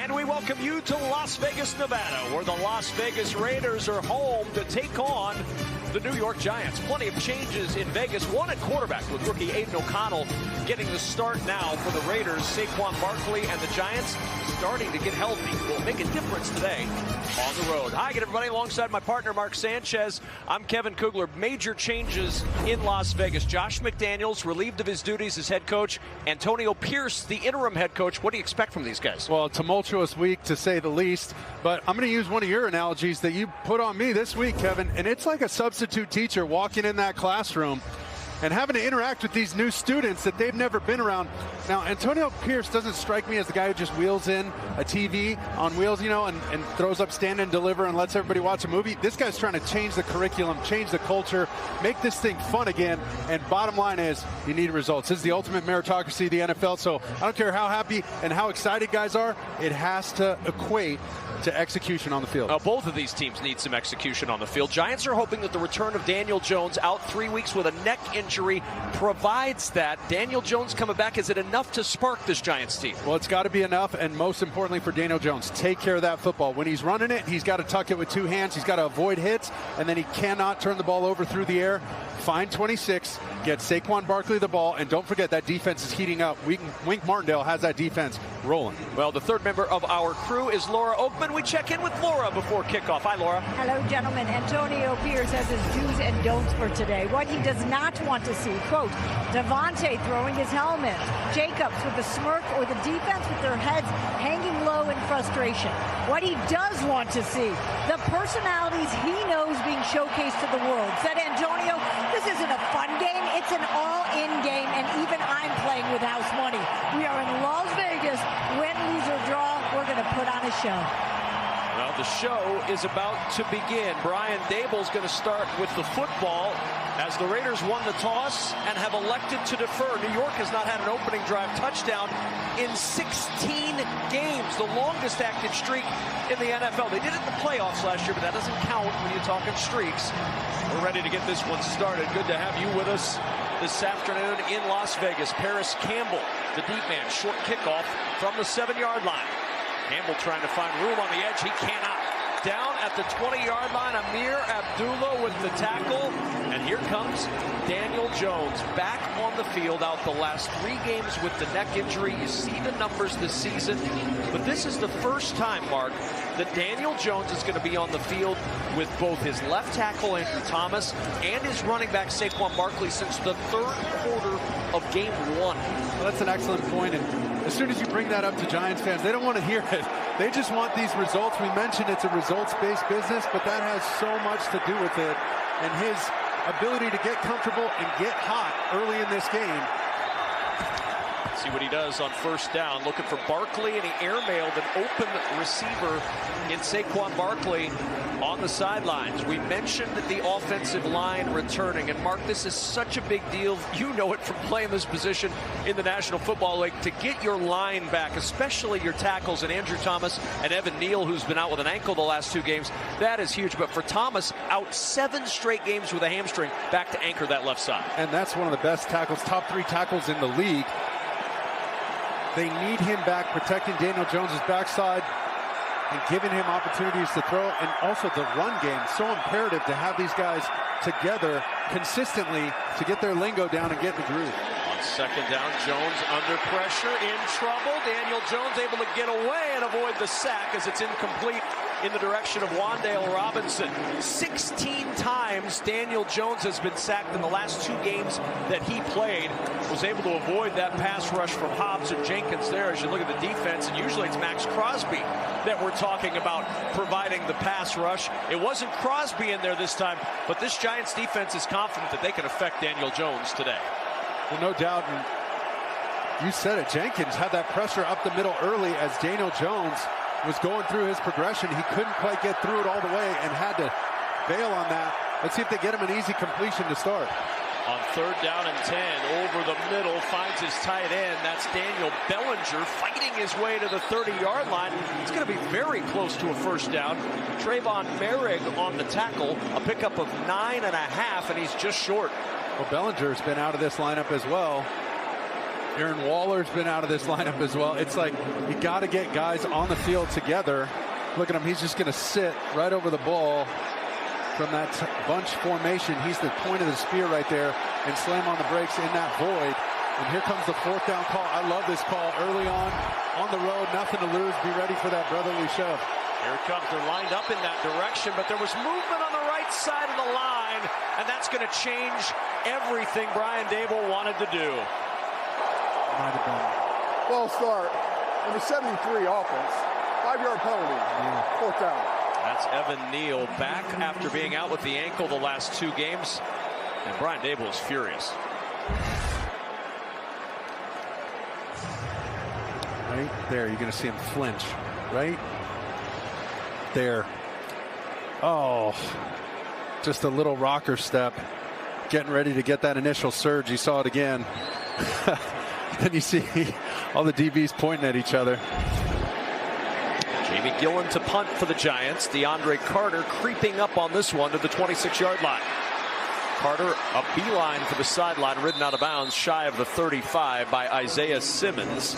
And we welcome you to Las Vegas, Nevada, where the Las Vegas Raiders are home to take on the New York Giants. Plenty of changes in Vegas. One at quarterback with rookie Aiden O'Connell getting the start now for the Raiders. Saquon Barkley and the Giants starting to get healthy. Will make a difference today on the road. Hi again, everybody. Alongside my partner, Mark Sanchez, I'm Kevin Kugler. Major changes in Las Vegas. Josh McDaniels relieved of his duties as head coach. Antonio Pierce, the interim head coach. What do you expect from these guys? Well, a tumultuous week, to say the least. But I'm going to use one of your analogies that you put on me this week, Kevin. And it's like a substitute teacher walking in that classroom and having to interact with these new students that they've never been around. Now, Antonio Pierce doesn't strike me as the guy who just wheels in a TV on wheels, you know, and throws up stand and deliver and lets everybody watch a movie. This guy's trying to change the curriculum, change the culture, make this thing fun again. And bottom line is, you need results. This is the ultimate meritocracy of the NFL. So I don't care how happy and how excited guys are, it has to equate to execution on the field. Now, both of these teams need some execution on the field. Giants are hoping that the return of Daniel Jones, out 3 weeks with a neck injury, provides that. Daniel Jones coming back, is it enough to spark this Giants team? Well, it's got to be enough, and most importantly for Daniel Jones, take care of that football. When he's running it, he's got to tuck it with two hands. He's got to avoid hits, and then he cannot turn the ball over through the air. Find 26, get Saquon Barkley the ball, and don't forget that defense is heating up. Wink Martindale has that defense rolling. Well, the third member of our crew is Laura Oakman. We check in with Laura before kickoff. Hi, Laura. Hello, gentlemen. Antonio Pierce has his do's and don'ts for today. What he does not want to see, quote, Devontae throwing his helmet, Jacobs with a smirk, or the defense with their heads hanging low in frustration. What he does want to see, the personalities he knows being showcased to the world. Said Antonio, this isn't a fun game, it's an all-in game, and even I'm playing with house money. We are in Las Vegas. Win, lose, or draw, we're going to put on a show. Well, the show is about to begin. Brian Daboll's going to start with the football as the Raiders won the toss and have elected to defer. New York has not had an opening drive touchdown in 16 games, the longest active streak in the NFL. They did it in the playoffs last year, but that doesn't count when you're talking streaks. We're ready to get this one started. Good to have you with us this afternoon in Las Vegas. Paris Campbell, the deep man, short kickoff from the 7-yard line. Campbell trying to find room on the edge. He cannot. Down at the 20-yard line, Amir Abdullah with the tackle. And here comes Daniel Jones back on the field, out the last 3 games with the neck injury. You see the numbers this season. But this is the first time, Mark, that Daniel Jones is going to be on the field with both his left tackle, Andrew Thomas, and his running back, Saquon Barkley, since the third quarter of game 1. Well, that's an excellent point. And as soon as you bring that up to Giants fans, they don't want to hear it. They just want these results. We mentioned it's a results-based business, but that has so much to do with it. And his ability to get comfortable and get hot early in this game. See what he does on first down. Looking for Barkley, and he airmailed an open receiver in Saquon Barkley on the sidelines. We mentioned the offensive line returning. And Mark, this is such a big deal. You know it from playing this position in the National Football League. To get your line back, especially your tackles, and Andrew Thomas and Evan Neal, who's been out with an ankle the last 2 games, that is huge. But for Thomas, out 7 straight games with a hamstring, back to anchor that left side. And that's one of the best tackles, top 3 tackles in the league. They need him back, protecting Daniel Jones' backside and giving him opportunities to throw. And also the run game, so imperative to have these guys together consistently to get their lingo down and get in the groove. On second down, Jones under pressure, in trouble. Daniel Jones able to get away and avoid the sack as it's incomplete in the direction of Wan'Dale Robinson. 16 times Daniel Jones has been sacked in the last 2 games that he played. Was able to avoid that pass rush from Hobbs and Jenkins there as you look at the defense. And usually it's Max Crosby that we're talking about providing the pass rush. It wasn't Crosby in there this time, but this Giants defense is confident that they can affect Daniel Jones today. Well, no doubt. And you said it, Jenkins had that pressure up the middle early as Daniel Jones was going through his progression. He couldn't quite get through it all the way and had to bail on that. Let's see if they get him an easy completion to start. On third down and 10, over the middle, finds his tight end. That's Daniel Bellinger fighting his way to the 30-yard line. It's going to be very close to a first down. Trayvon Merrick on the tackle, a pickup of 9.5, and he's just short. Well, Bellinger's been out of this lineup as well. Aaron Waller's been out of this lineup as well. It's like you got to get guys on the field together. Look at him. He's just going to sit right over the ball from that bunch formation. He's the point of the spear right there and slam on the brakes in that void. And here comes the 4th down call. I love this call early on the road. Nothing to lose. Be ready for that brotherly shove. Here it comes. They're lined up in that direction, but there was movement on the right side of the line, and that's going to change everything Brian Daboll wanted to do. Might have been. False start in the 73 offense. 5-yard penalty. 4th down. That's Evan Neal back after being out with the ankle the last 2 games, and Brian Daboll is furious. Right there, you're going to see him flinch. Right there. Oh, just a little rocker step. Getting ready to get that initial surge. You saw it again. Then you see all the DBs pointing at each other. Jamie Gillen to punt for the Giants. DeAndre Carter creeping up on this one to the 26-yard line. Carter, a beeline for the sideline, ridden out of bounds, shy of the 35 by Isaiah Simmons.